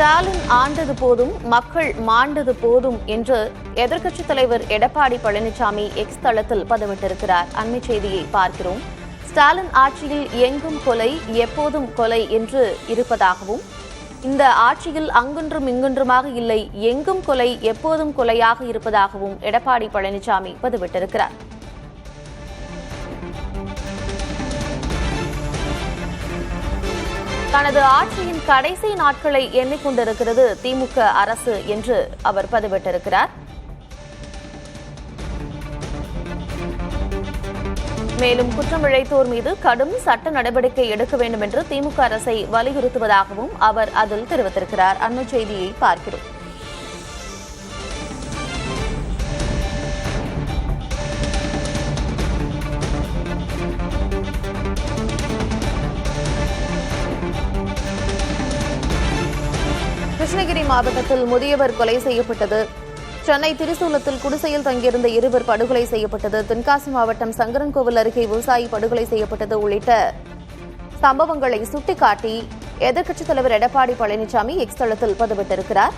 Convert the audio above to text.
ஸ்டாலின் ஆண்டது போதும், மக்கள் மாண்டது போதும் என்று எதிர்க்கட்சித் தலைவர் எடப்பாடி பழனிசாமி எக்ஸ் தளத்தில் பதிவிட்டிருக்கிறார். அண்மைச் செய்தியை பார்க்கிறோம். ஸ்டாலின் ஆட்சியில் எங்கும் கொலை, எப்போதும் கொலை என்று இருப்பதாகவும், இந்த ஆட்சியில் அங்கொன்றும் இங்கொன்றுமாக இல்லை, எங்கும் கொலை, எப்போதும் கொலையாக இருப்பதாகவும் எடப்பாடி பழனிசாமி பதிவிட்டிருக்கிறார். தனது ஆட்சியின் கடைசி நாட்களை எண்ணிக்கொண்டிருக்கிறது திமுக அரசு என்று அவர் பதிவிட்டிருக்கிறார். மேலும் குற்றம் இழைத்தோர் மீது கடும் சட்ட நடவடிக்கை எடுக்க வேண்டும் என்று திமுக அரசை வலியுறுத்துவதாகவும் அவர் அதில் தெரிவித்திருக்கிறார். அண்மைச் செய்தியை பார்க்கிறோம். கிருஷ்ணகிரி மாவட்டத்தில் முதியவர் கொலை செய்யப்பட்டது. சென்னை திரிசூலத்தில் குடிசையில் தங்கியிருந்த இருவர் படுகொலை செய்யப்பட்டது. தென்காசி மாவட்டம் சங்கரன்கோவில் அருகே விவசாயி படுகொலை செய்யப்பட்டது உள்ளிட்ட சம்பவங்களை சுட்டிக்காட்டி எதிர்க்கட்சித் தலைவர் எடப்பாடி பழனிசாமி எக்ஸ் தளத்தில் பதிவிட்டிருக்கிறார்.